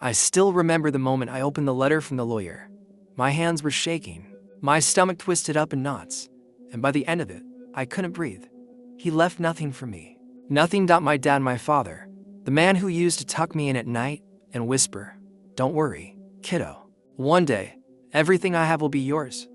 I still remember the moment I opened the letter from the lawyer. My hands were shaking, my stomach twisted up in knots, and by the end of it, I couldn't breathe. He left nothing for me. Nothing. My dad, my father, the man who used to tuck me in at night and whisper, "Don't worry, kiddo. One day, everything I have will be yours."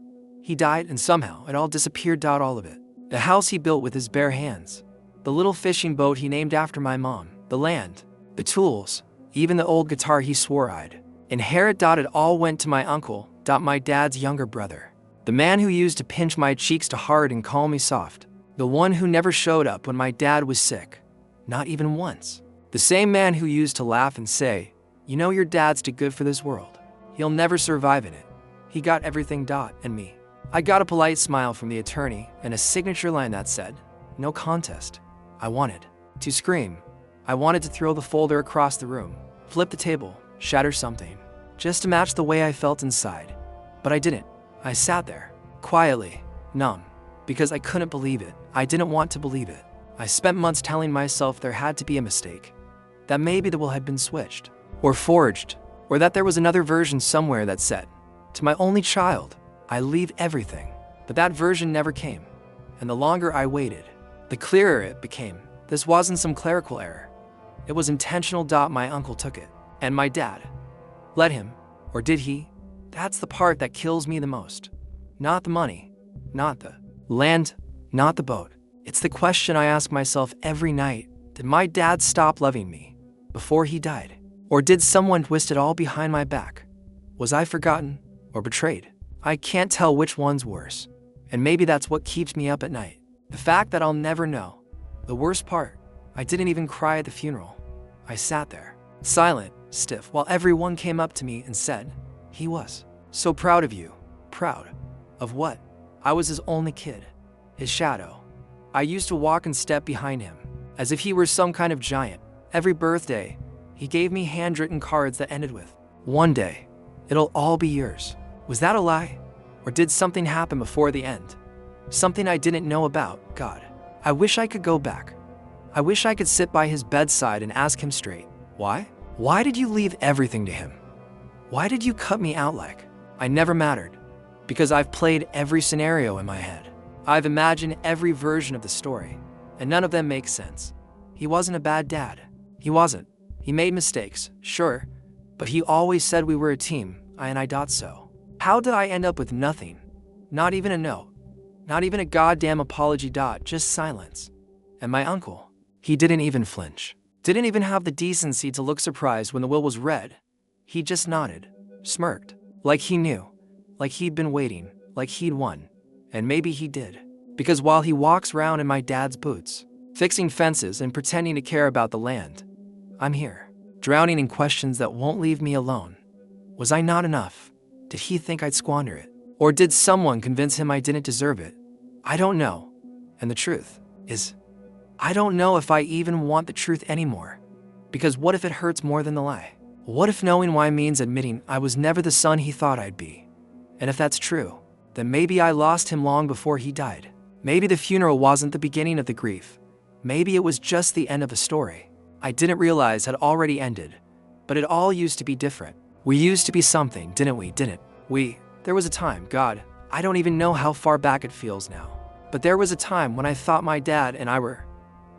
He died, and somehow it all disappeared. All of it. The house he built with his bare hands, the little fishing boat he named after my mom, the land, the tools, even the old guitar he swore I'd inherit. It all went to my uncle, my dad's younger brother, the man who used to pinch my cheeks to hard and call me soft, the one who never showed up when my dad was sick, not even once, the same man who used to laugh and say, "You know your dad's too good for this world. He'll never survive in it. He got everything." And me. I got a polite smile from the attorney and a signature line that said, "No contest." I wanted to scream. I wanted to throw the folder across the room, flip the table, shatter something, just to match the way I felt inside. But I didn't. I sat there, quietly, numb, because I couldn't believe it. I didn't want to believe it. I spent months telling myself there had to be a mistake, that maybe the will had been switched, or forged, or that there was another version somewhere that said, "To my only child, I leave everything." But that version never came, and the longer I waited, the clearer it became. This wasn't some clerical error. It was intentional. My uncle took it, and my dad let him, or did he? That's the part that kills me the most. Not the money, not the land, not the boat. It's the question I ask myself every night. Did my dad stop loving me before he died? Or did someone twist it all behind my back? Was I forgotten or betrayed? I can't tell which one's worse. And maybe that's what keeps me up at night. The fact that I'll never know. The worst part, I didn't even cry at the funeral. I sat there, silent, stiff, while everyone came up to me and said, "He was so proud of you." Proud of what? I was his only kid, his shadow. I used to walk and step behind him, as if he were some kind of giant. Every birthday, he gave me handwritten cards that ended with, "One day, it'll all be yours." Was that a lie? Or did something happen before the end? Something I didn't know about. God, I wish I could go back. I wish I could sit by his bedside and ask him straight, "Why? Why did you leave everything to him? Why did you cut me out like I never mattered?" Because I've played every scenario in my head. I've imagined every version of the story, and none of them make sense. He wasn't a bad dad. He wasn't. He made mistakes, sure, but he always said we were a team, and I thought so. How did I end up with nothing? Not even a note. Not even a goddamn apology. Just silence. And my uncle, he didn't even flinch. Didn't even have the decency to look surprised when the will was read. He just nodded, smirked, like he knew, like he'd been waiting, like he'd won. And maybe he did. Because while he walks around in my dad's boots, fixing fences and pretending to care about the land, I'm here, drowning in questions that won't leave me alone. Was I not enough? Did he think I'd squander it? Or did someone convince him I didn't deserve it? I don't know. And the truth is, I don't know if I even want the truth anymore. Because what if it hurts more than the lie? What if knowing why means admitting I was never the son he thought I'd be? And if that's true, then maybe I lost him long before he died. Maybe the funeral wasn't the beginning of the grief. Maybe it was just the end of a story I didn't realize had already ended. But it all used to be different. We used to be something, didn't we? There was a time, God, I don't even know how far back it feels now. But there was a time when I thought my dad and I were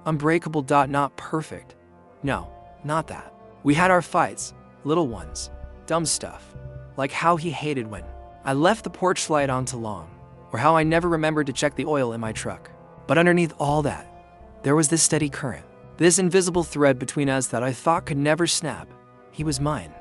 unbreakable. Not perfect. No, not that. We had our fights, little ones, dumb stuff, like how he hated when I left the porch light on too long, or how I never remembered to check the oil in my truck. But underneath all that, there was this steady current, this invisible thread between us that I thought could never snap. He was mine,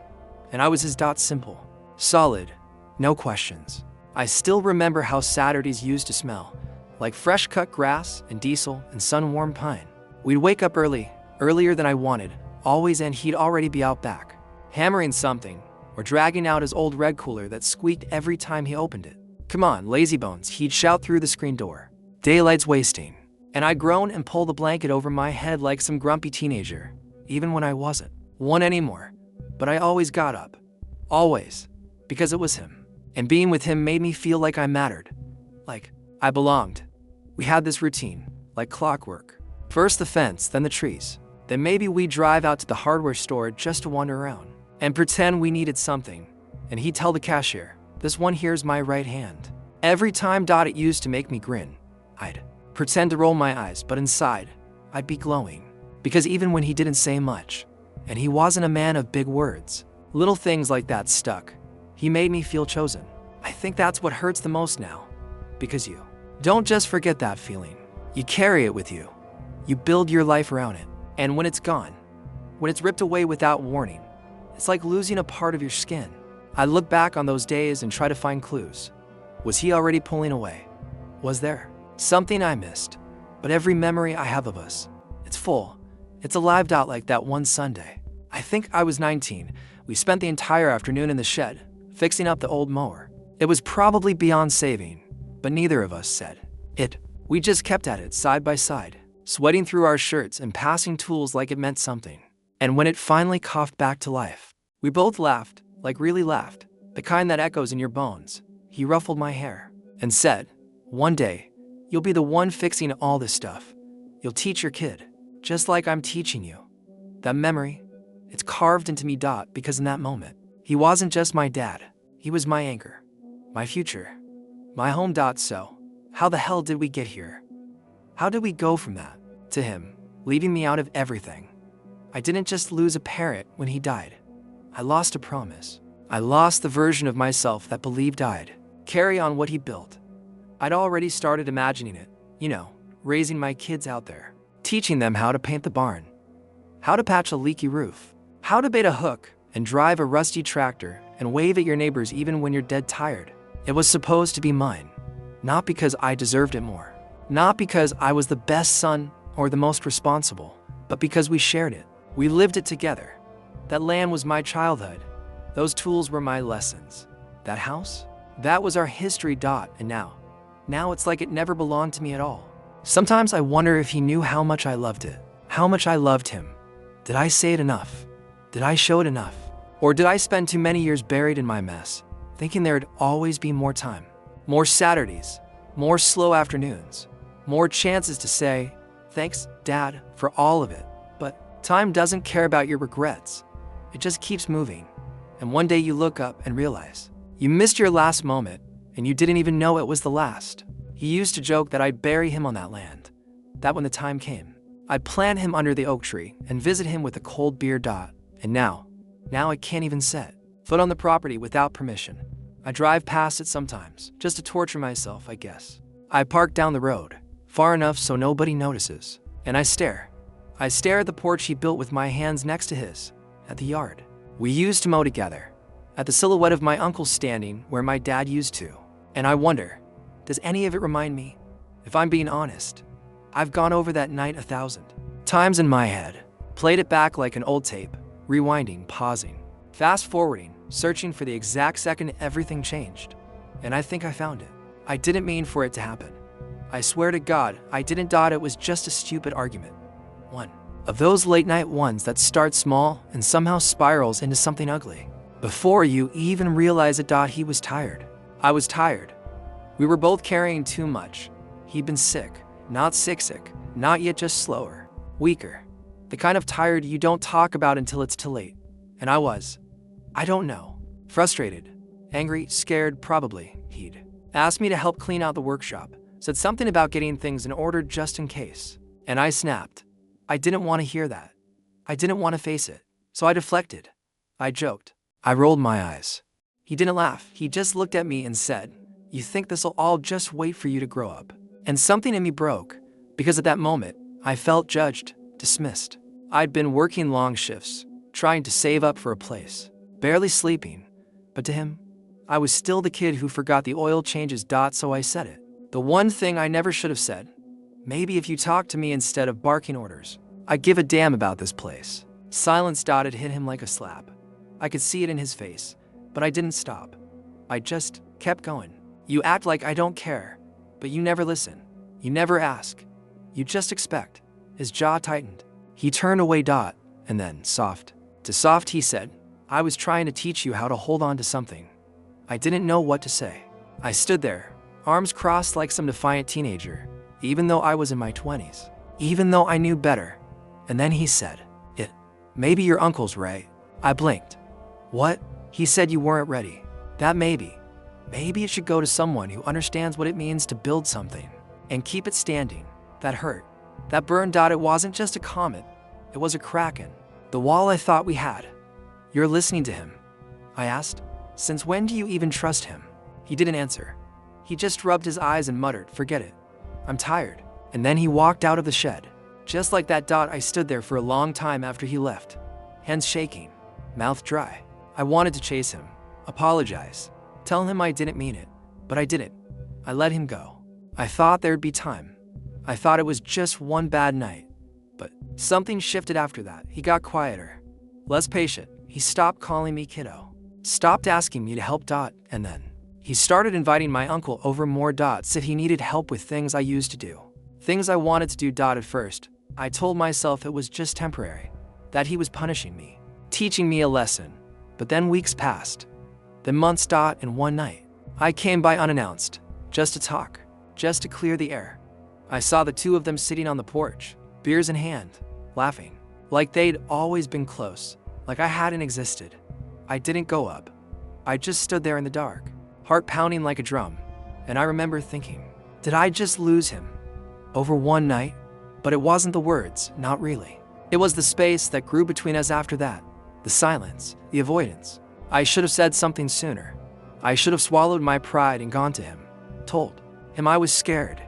and I was his. Simple, solid, no questions. I still remember how Saturdays used to smell like fresh cut grass and diesel and sun-warmed pine. We'd wake up early, earlier than I wanted, always, and he'd already be out back, hammering something, or dragging out his old red cooler that squeaked every time he opened it. "Come on, lazy bones," he'd shout through the screen door. "Daylight's wasting." And I'd groan and pull the blanket over my head like some grumpy teenager, even when I wasn't one anymore. But I always got up. Always. Because it was him. And being with him made me feel like I mattered. Like I belonged. We had this routine, like clockwork. First the fence, then the trees. Then maybe we'd drive out to the hardware store just to wander around. and pretend we needed something. And he'd tell the cashier, "This one here's my right hand." Every time it used to make me grin. I'd pretend to roll my eyes, but inside, I'd be glowing. Because even when he didn't say much, and he wasn't a man of big words, little things like that stuck. He made me feel chosen. I think that's what hurts the most now. Because you don't just forget that feeling. You carry it with you. You build your life around it. And when it's gone, when it's ripped away without warning, it's like losing a part of your skin. I look back on those days and try to find clues. Was he already pulling away? Was there something I missed? But every memory I have of us, it's full. It's alive. Like that one Sunday. I think I was 19. We spent the entire afternoon in the shed, fixing up the old mower. It was probably beyond saving, but neither of us said it. We just kept at it side by side, sweating through our shirts and passing tools like it meant something. And when it finally coughed back to life, we both laughed, like really laughed, the kind that echoes in your bones. He ruffled my hair and said, "One day, you'll be the one fixing all this stuff. You'll teach your kid, just like I'm teaching you." That memory, it's carved into me. Because in that moment, he wasn't just my dad. He was my anchor, my future, my home. So, how the hell did we get here? How did we go from that to him, leaving me out of everything? I didn't just lose a parent when he died. I lost a promise. I lost the version of myself that believed I'd carry on what he built. I'd already started imagining it, raising my kids out there, teaching them how to paint the barn, how to patch a leaky roof, how to bait a hook and drive a rusty tractor and wave at your neighbors even when you're dead tired. It was supposed to be mine, not because I deserved it more, not because I was the best son or the most responsible, but because we shared it. We lived it together. That land was my childhood. Those tools were my lessons. That house? That was our history. And now it's like it never belonged to me at all. Sometimes I wonder if he knew how much I loved it, how much I loved him. Did I say it enough? Did I show it enough? Or did I spend too many years buried in my mess, thinking there'd always be more time, more Saturdays, more slow afternoons, more chances to say, "Thanks, Dad, for all of it." But time doesn't care about your regrets. It just keeps moving. And one day you look up and realize you missed your last moment, and you didn't even know it was the last. He used to joke that I'd bury him on that land, that when the time came, I'd plant him under the oak tree and visit him with a cold beer. And now I can't even set foot on the property without permission. I drive past it sometimes, just to torture myself, I guess. I park down the road, far enough so nobody notices, and I stare. I stare at the porch he built with my hands next to his, at the yard we used to mow together, at the silhouette of my uncle standing where my dad used to. And I wonder, does any of it remind me? If I'm being honest, I've gone over that night 1,000 times in my head, played it back like an old tape, rewinding, pausing, fast forwarding, searching for the exact second everything changed. And I think I found it. I didn't mean for it to happen. I swear to God, I didn't. It was just a stupid argument. One of those late night ones that starts small and somehow spirals into something ugly. Before you even realize it. He was tired. I was tired. We were both carrying too much. He'd been sick, not sick, not yet, just slower, weaker. The kind of tired you don't talk about until it's too late. And I don't know, frustrated, angry, scared, probably. He'd asked me to help clean out the workshop, said something about getting things in order just in case. And I snapped. I didn't want to hear that. I didn't want to face it. So I deflected. I joked. I rolled my eyes. He didn't laugh. He just looked at me and said, "You think this'll all just wait for you to grow up?" And something in me broke, because at that moment, I felt judged, dismissed. I'd been working long shifts, trying to save up for a place, barely sleeping. But to him, I was still the kid who forgot the oil changes. So I said it. The one thing I never should have said. Maybe if you talk to me instead of barking orders, I give a damn about this place. Silence. It hit him like a slap. I could see it in his face, but I didn't stop. I just kept going. You act like I don't care, but you never listen. You never ask. You just expect. His jaw tightened. He turned away. And then, soft to soft, he said, "I was trying to teach you how to hold on to something." I didn't know what to say. I stood there, arms crossed like some defiant teenager, even though I was in my 20s, even though I knew better. And then he said, "Maybe your uncle's right." I blinked. What? He said you weren't ready. That maybe it should go to someone who understands what it means to build something and keep it standing. That hurt. That burned. It wasn't just a comment. It was a crack in the wall I thought we had. You're listening to him? I asked. Since when do you even trust him? He didn't answer. He just rubbed his eyes and muttered, forget it. I'm tired. And then he walked out of the shed. Just like that. I stood there for a long time after he left, hands shaking, mouth dry. I wanted to chase him, apologize, tell him I didn't mean it, but I didn't. I let him go. I thought there'd be time. I thought it was just one bad night. But something shifted after that. He got quieter, less patient. He stopped calling me kiddo, stopped asking me to help. And then he started inviting my uncle over more. Said he needed help with things I used to do, things I wanted to do. At first, I told myself it was just temporary, that he was punishing me, teaching me a lesson. But then weeks passed, then months. And one night, I came by unannounced, just to talk, just to clear the air. I saw the two of them sitting on the porch, beers in hand, laughing, like they'd always been close, like I hadn't existed. I didn't go up. I just stood there in the dark, heart pounding like a drum. And I remember thinking, did I just lose him over one night? But it wasn't the words, not really. It was the space that grew between us after that, the silence, the avoidance. I should have said something sooner. I should have swallowed my pride and gone to him, told him I was scared,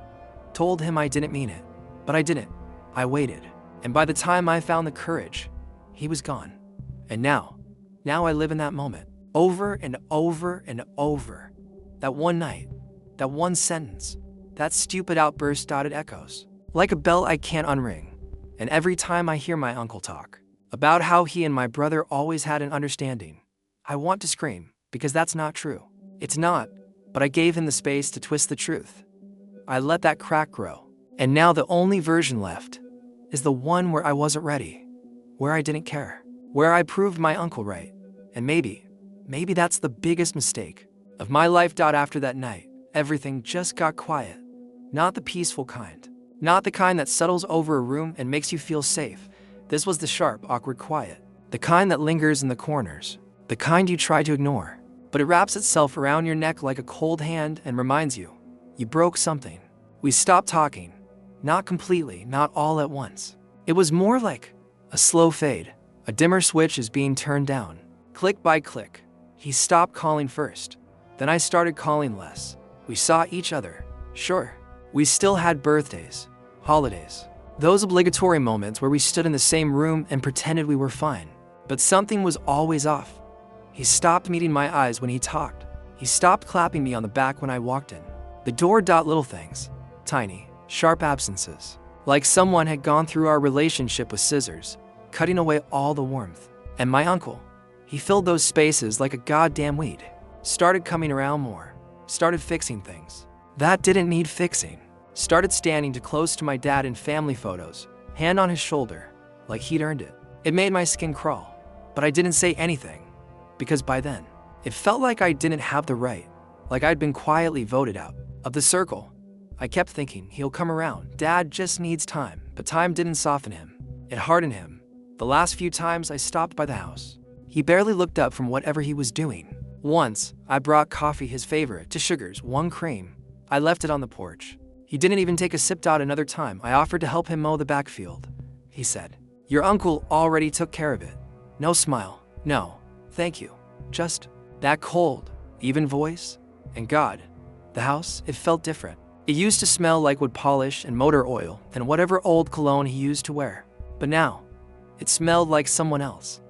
told him I didn't mean it. But I didn't. I waited. And by the time I found the courage, he was gone. And now I live in that moment, over and over and over. That one night, that one sentence, that stupid outburst. It echoes like a bell I can't unring. And every time I hear my uncle talk about how he and my brother always had an understanding, I want to scream, because that's not true. It's not, but I gave him the space to twist the truth. I let that crack grow. And now the only version left is the one where I wasn't ready, where I didn't care, where I proved my uncle right. And maybe that's the biggest mistake of my life. After that night, everything just got quiet. Not the peaceful kind, not the kind that settles over a room and makes you feel safe. This was the sharp, awkward quiet, the kind that lingers in the corners, the kind you try to ignore, but it wraps itself around your neck like a cold hand and reminds you, you broke something. We stopped talking, not completely, not all at once. It was more like a slow fade. A dimmer switch is being turned down, click by click. He stopped calling first, then I started calling less. We saw each other, sure. We still had birthdays, holidays, those obligatory moments where we stood in the same room and pretended we were fine. But something was always off. He stopped meeting my eyes when he talked. He stopped clapping me on the back when I walked in. The door. Little things, tiny, sharp absences, like someone had gone through our relationship with scissors, cutting away all the warmth. And my uncle, he filled those spaces like a goddamn weed. Started coming around more, started fixing things that didn't need fixing, started standing too close to my dad in family photos, hand on his shoulder, like he'd earned it. It made my skin crawl, but I didn't say anything, because by then, it felt like I didn't have the right, like I'd been quietly voted out of the circle. I kept thinking, he'll come around. Dad just needs time, but time didn't soften him. It hardened him. The last few times I stopped by the house, he barely looked up from whatever he was doing. Once, I brought coffee, his favorite, 2 sugars, 1 cream. I left it on the porch. He didn't even take a sip. Another time, I offered to help him mow the backfield. He said, your uncle already took care of it. No smile. No, thank you. Just that cold, even voice. And God, the house, it felt different. It used to smell like wood polish and motor oil and whatever old cologne he used to wear. But now, it smelled like someone else.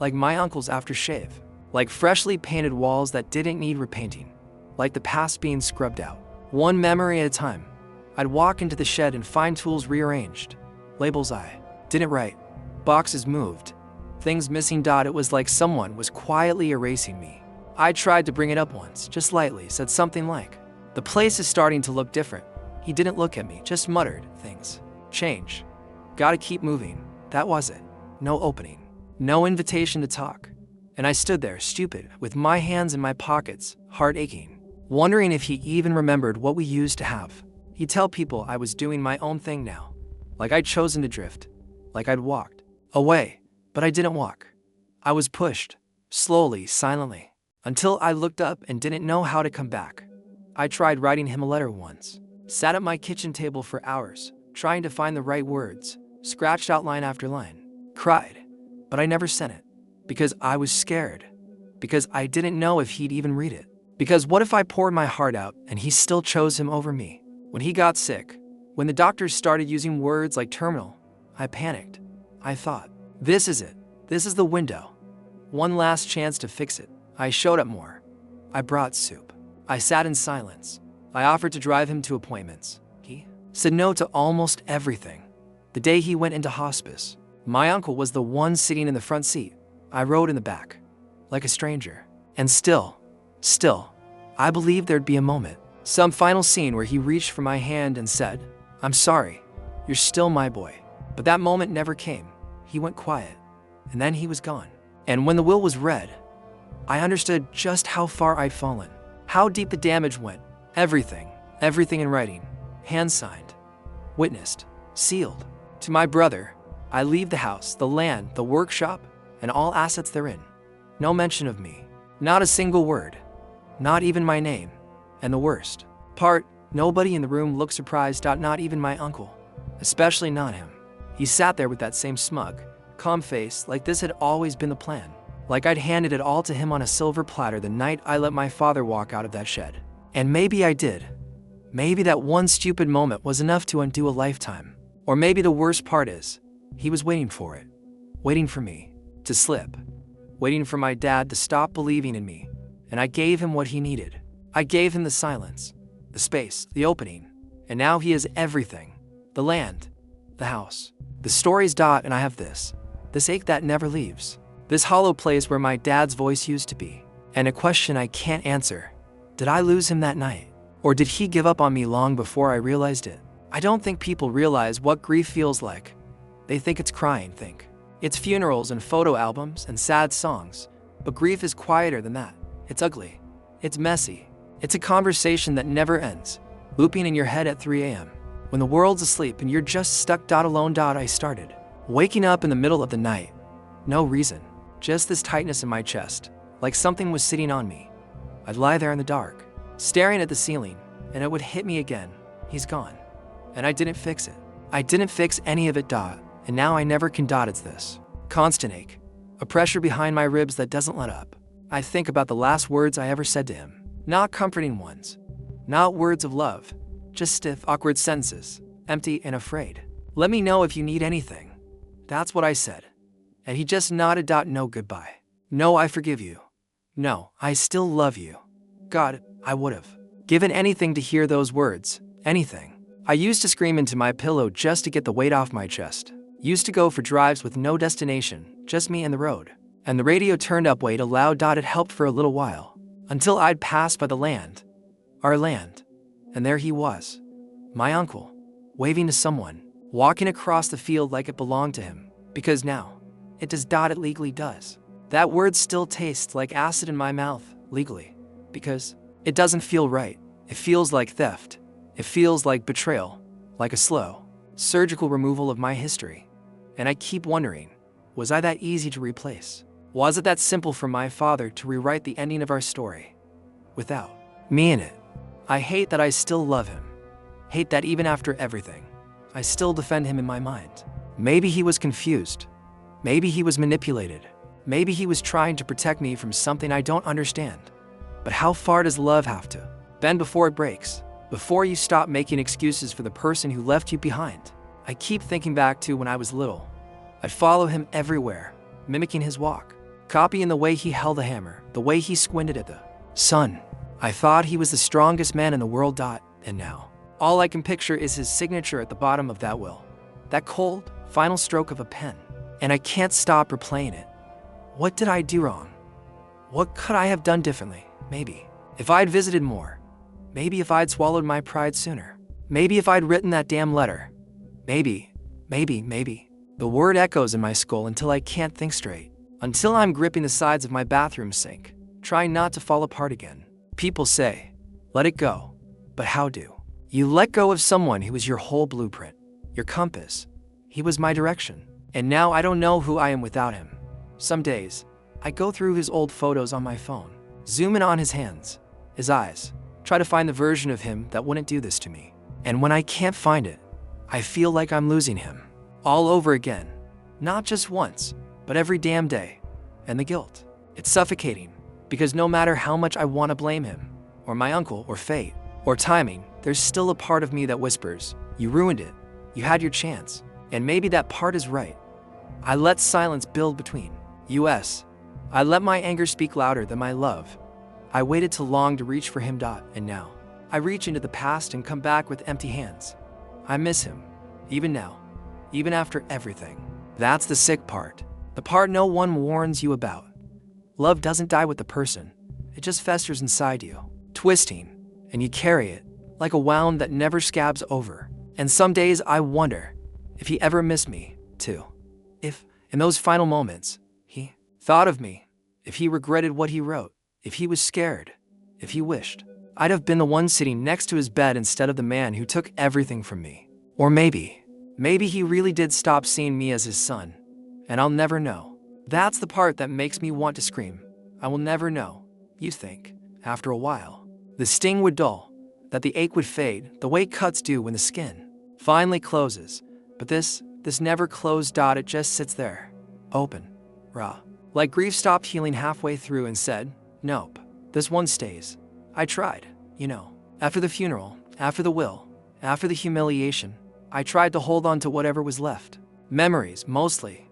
Like my uncle's aftershave. Like freshly painted walls that didn't need repainting. Like the past being scrubbed out. One memory at a time. I'd walk into the shed and find tools rearranged. Labels I didn't write. Boxes moved. Things missing. It was like someone was quietly erasing me. I tried to bring it up once, just lightly, said something like, the place is starting to look different. He didn't look at me, just muttered, things change. Gotta keep moving. That was it. No opening. No invitation to talk. And I stood there, stupid, with my hands in my pockets, heart aching, wondering if he even remembered what we used to have. He'd tell people I was doing my own thing now, like I'd chosen to drift, like I'd walked away, but I didn't walk. I was pushed, slowly, silently, until I looked up and didn't know how to come back. I tried writing him a letter once, sat at my kitchen table for hours, trying to find the right words, scratched out line after line, cried, but I never sent it, because I was scared, because I didn't know if he'd even read it, because what if I poured my heart out and he still chose him over me? When he got sick, when the doctors started using words like terminal, I panicked. I thought, this is it. This is the window. One last chance to fix it. I showed up more. I brought soup. I sat in silence. I offered to drive him to appointments. He said no to almost everything. The day he went into hospice, my uncle was the one sitting in the front seat. I rode in the back, like a stranger. And still, I believed there'd be a moment, some final scene where he reached for my hand and said, I'm sorry, you're still my boy. But that moment never came. He went quiet, and then he was gone. And when the will was read, I understood just how far I'd fallen, how deep the damage went. Everything in writing, hand-signed, witnessed, sealed. To my brother, I leave the house, the land, the workshop, and all assets therein. No mention of me, not a single word, not even my name. And the worst part, nobody in the room looked surprised, not even my uncle, especially not him. He sat there with that same smug, calm face, like this had always been the plan, like I'd handed it all to him on a silver platter the night I let my father walk out of that shed. And maybe I did. Maybe that one stupid moment was enough to undo a lifetime. Or maybe the worst part is, he was waiting for it, waiting for me to slip, waiting for my dad to stop believing in me, and I gave him what he needed. I gave him the silence, the space, the opening, and now he has everything, the land, the house, the stories, and I have this ache that never leaves, this hollow place where my dad's voice used to be, and a question I can't answer. Did I lose him that night? Or did he give up on me long before I realized it? I don't think people realize what grief feels like. They think it's crying, it's funerals and photo albums and sad songs. But grief is quieter than that. It's ugly. It's messy. It's a conversation that never ends, looping in your head at 3 a.m. when the world's asleep and you're just stuck alone. I started waking up in the middle of the night. No reason, just this tightness in my chest, like something was sitting on me. I'd lie there in the dark, staring at the ceiling, and it would hit me again. He's gone. And I didn't fix it. I didn't fix any of it. And now I never can. It's this constant ache, a pressure behind my ribs that doesn't let up. I think about the last words I ever said to him. Not comforting ones, not words of love, just stiff, awkward sentences, empty and afraid. Let me know if you need anything. That's what I said. And he just nodded. No goodbye. No, I forgive you. No, I still love you. God, I would have given anything to hear those words, anything. I used to scream into my pillow just to get the weight off my chest. Used to go for drives with no destination, just me and the road. And the radio turned up way too loud. It helped for a little while, until I'd passed by the land, our land, and there he was, my uncle, waving to someone, walking across the field like it belonged to him, because now, it does. It legally does. That word still tastes like acid in my mouth, legally, because it doesn't feel right. It feels like theft. It feels like betrayal, like a slow, surgical removal of my history. And I keep wondering, was I that easy to replace? Was it that simple for my father to rewrite the ending of our story without me in it? I hate that I still love him. Hate that even after everything, I still defend him in my mind. Maybe he was confused. Maybe he was manipulated. Maybe he was trying to protect me from something I don't understand. But how far does love have to bend before it breaks? Before you stop making excuses for the person who left you behind? I keep thinking back to when I was little. I'd follow him everywhere, mimicking his walk, copying the way he held the hammer, the way he squinted at the sun. I thought he was the strongest man in the world. And now, all I can picture is his signature at the bottom of that will. That cold, final stroke of a pen. And I can't stop replaying it. What did I do wrong? What could I have done differently? Maybe if I'd visited more. Maybe if I'd swallowed my pride sooner. Maybe if I'd written that damn letter. Maybe. The word echoes in my skull until I can't think straight. Until I'm gripping the sides of my bathroom sink, trying not to fall apart again. People say, let it go. But how do you let go of someone who was your whole blueprint, your compass? He was my direction. And now I don't know who I am without him. Some days, I go through his old photos on my phone, zoom in on his hands, his eyes, try to find the version of him that wouldn't do this to me. And when I can't find it, I feel like I'm losing him. All over again. Not just once, but every damn day. And the guilt. It's suffocating, because no matter how much I want to blame him, or my uncle, or fate, or timing, there's still a part of me that whispers, you ruined it, you had your chance, and maybe that part is right. I let silence build between us. I let my anger speak louder than my love. I waited too long to reach for him. And now, I reach into the past and come back with empty hands. I miss him, even now, even after everything. That's the sick part, the part no one warns you about. Love doesn't die with the person, it just festers inside you, twisting, and you carry it like a wound that never scabs over. And some days I wonder if he ever missed me, too. If, in those final moments, he thought of me, if he regretted what he wrote, if he was scared, if he wished I'd have been the one sitting next to his bed instead of the man who took everything from me. Or maybe he really did stop seeing me as his son, and I'll never know. That's the part that makes me want to scream. I will never know, you think, after a while. The sting would dull, that the ache would fade, the way cuts do when the skin finally closes. But this never closed. It just sits there, open, raw. Like grief stopped healing halfway through and said, nope, this one stays. I tried, After the funeral, after the will, after the humiliation, I tried to hold on to whatever was left. Memories, mostly.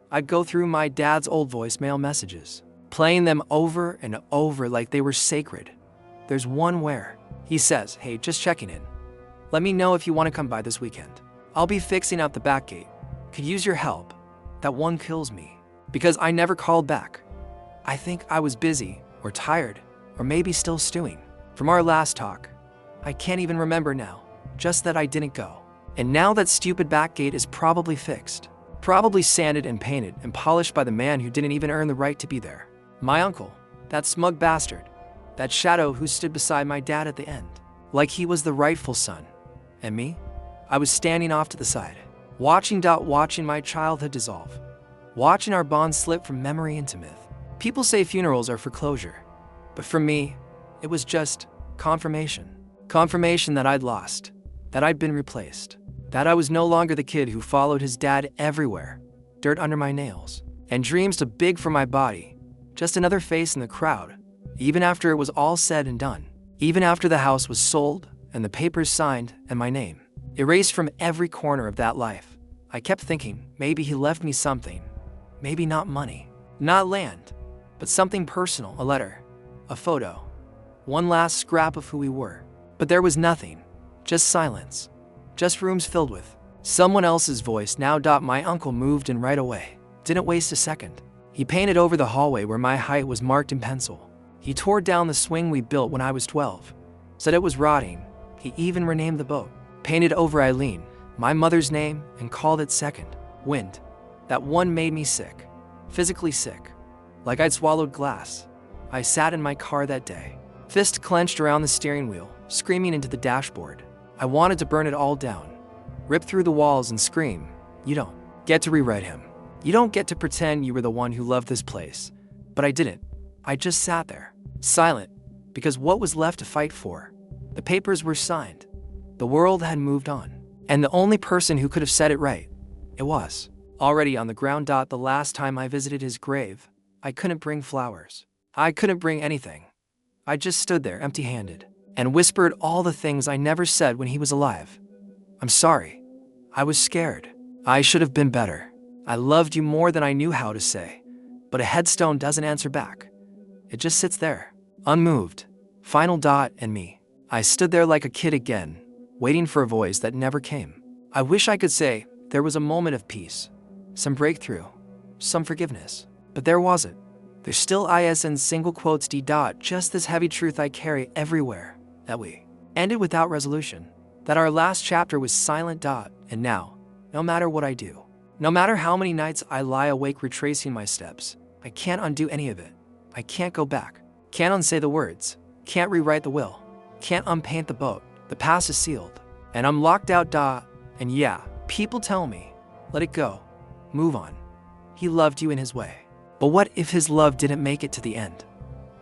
I'd go through my dad's old voicemail messages, playing them over and over like they were sacred. There's one where he says, hey, just checking in. Let me know if you want to come by this weekend. I'll be fixing out the back gate. Could use your help. That one kills me, because I never called back. I think I was busy, or tired, or maybe still stewing from our last talk. I can't even remember now, just that I didn't go. And now that stupid back gate is probably fixed, probably sanded and painted and polished by the man who didn't even earn the right to be there. My uncle, that smug bastard, that shadow who stood beside my dad at the end, like he was the rightful son. And me? I was standing off to the side, watching my childhood dissolve, watching our bond slip from memory into myth. People say funerals are for closure, but for me, it was just confirmation. Confirmation that I'd lost, that I'd been replaced, that I was no longer the kid who followed his dad everywhere, dirt under my nails, and dreams too big for my body, just another face in the crowd, even after it was all said and done, even after the house was sold and the papers signed and my name erased from every corner of that life. I kept thinking, maybe he left me something, maybe not money, not land, but something personal, a letter, a photo, one last scrap of who we were. But there was nothing, just silence, just rooms filled with someone else's voice. Now. My uncle moved in right away, didn't waste a second. He painted over the hallway where my height was marked in pencil. He tore down the swing we built when I was 12, said it was rotting. He even renamed the boat, painted over Eileen, my mother's name, and called it Second Wind. That one made me sick, physically sick, like I'd swallowed glass. I sat in my car that day, fist clenched around the steering wheel, screaming into the dashboard. I wanted to burn it all down, rip through the walls and scream, you don't get to rewrite him. You don't get to pretend you were the one who loved this place. But I didn't. I just sat there, silent, because what was left to fight for? The papers were signed. The world had moved on. And the only person who could have said it right, it was already on the ground. The last time I visited his grave, I couldn't bring flowers. I couldn't bring anything. I just stood there empty-handed and whispered all the things I never said when he was alive. I'm sorry. I was scared. I should have been better. I loved you more than I knew how to say. But a headstone doesn't answer back. It just sits there, unmoved. Final. And me. I stood there like a kid again, waiting for a voice that never came. I wish I could say there was a moment of peace, some breakthrough, some forgiveness. But there wasn't. There's still in single quotes just this heavy truth I carry everywhere, that we ended without resolution, that our last chapter was silent. And now, no matter what I do, no matter how many nights I lie awake retracing my steps, I can't undo any of it. I can't go back, can't unsay the words, can't rewrite the will, can't unpaint the boat. The past is sealed, and I'm locked out. And yeah, people tell me, let it go, move on. He loved you in his way. But what if his love didn't make it to the end?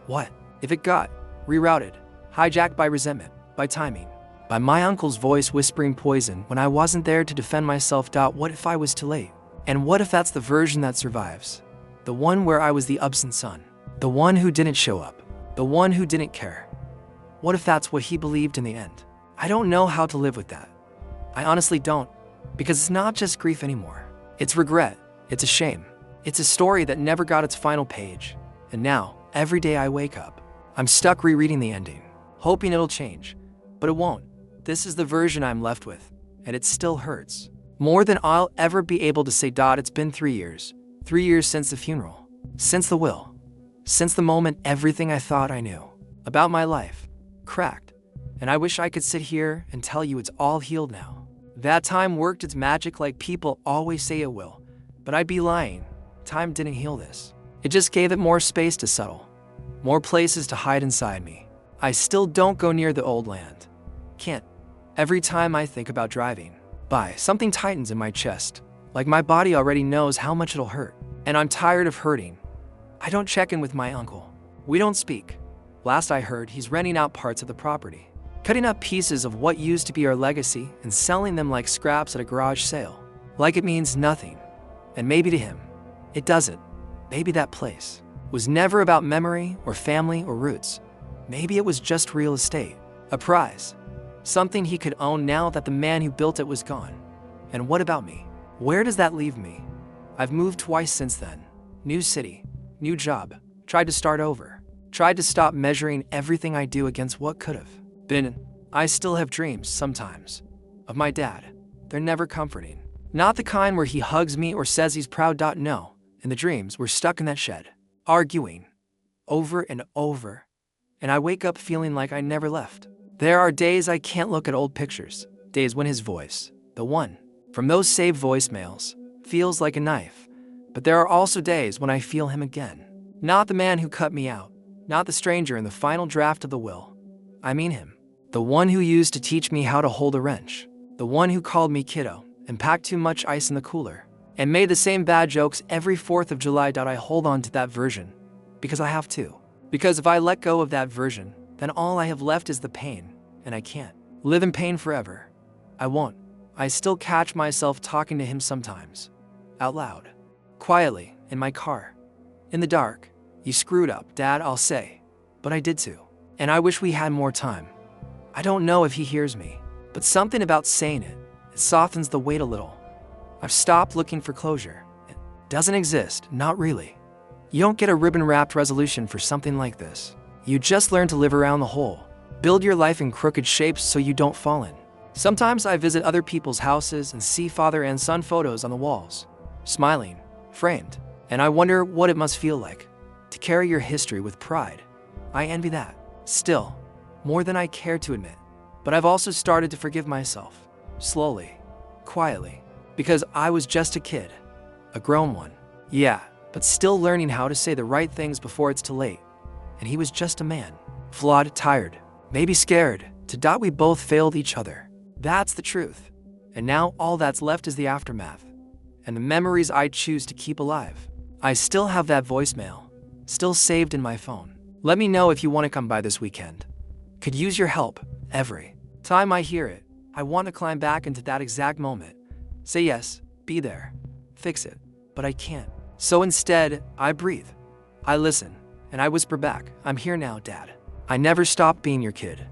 What if it got rerouted, hijacked by resentment, by timing, by my uncle's voice whispering poison when I wasn't there to defend myself? What if I was too late? And what if that's the version that survives? The one where I was the absent son, the one who didn't show up, the one who didn't care. What if that's what he believed in the end? I don't know how to live with that. I honestly don't, because it's not just grief anymore. It's regret, it's a shame. It's a story that never got its final page. And now, every day I wake up, I'm stuck rereading the ending, hoping it'll change. But it won't. This is the version I'm left with, and it still hurts. More than I'll ever be able to say. It's been 3 years. 3 years since the funeral, since the will, since the moment everything I thought I knew about my life cracked. And I wish I could sit here and tell you it's all healed now. That time worked its magic like people always say it will, but I'd be lying. Time didn't heal this. It just gave it more space to settle, more places to hide inside me. I still don't go near the old land. Can't. Every time I think about driving by, something tightens in my chest, like my body already knows how much it'll hurt. And I'm tired of hurting. I don't check in with my uncle. We don't speak. Last I heard, he's renting out parts of the property, cutting up pieces of what used to be our legacy and selling them like scraps at a garage sale. Like it means nothing. And maybe to him, it doesn't. Maybe that place was never about memory or family or roots. Maybe it was just real estate, a prize, something he could own now that the man who built it was gone. And what about me? Where does that leave me? I've moved twice since then. New city, new job, tried to start over, tried to stop measuring everything I do against what could have been. I still have dreams sometimes of my dad. They're never comforting. Not the kind where he hugs me or says he's proud. No. In the dreams, we're stuck in that shed, arguing over and over. And I wake up feeling like I never left. There are days I can't look at old pictures, days when his voice, the one from those saved voicemails, feels like a knife. But there are also days when I feel him again. Not the man who cut me out, not the stranger in the final draft of the will. I mean him. The one who used to teach me how to hold a wrench. The one who called me kiddo and packed too much ice in the cooler and made the same bad jokes every 4th of July. I hold on to that version because I have to. Because if I let go of that version, then all I have left is the pain, and I can't live in pain forever. I won't. I still catch myself talking to him sometimes, out loud, quietly, in my car, in the dark. You screwed up, Dad, I'll say, but I did too. And I wish we had more time. I don't know if he hears me, but something about saying it softens the weight a little. I've stopped looking for closure. It doesn't exist, not really. You don't get a ribbon-wrapped resolution for something like this. You just learn to live around the hole. Build your life in crooked shapes so you don't fall in. Sometimes I visit other people's houses and see father and son photos on the walls, smiling, framed, and I wonder what it must feel like to carry your history with pride. I envy that, still, more than I care to admit. But I've also started to forgive myself, slowly, quietly, because I was just a kid, a grown one. Yeah, but still learning how to say the right things before it's too late. And he was just a man, flawed, tired, maybe scared. We both failed each other. That's the truth. And now all that's left is the aftermath and the memories I choose to keep alive. I still have that voicemail, still saved in my phone. Let me know if you want to come by this weekend. Could use your help. Every time I hear it, I want to climb back into that exact moment. Say yes, be there, fix it, but I can't. So instead, I breathe. I listen, and I whisper back, I'm here now, Dad. I never stopped being your kid.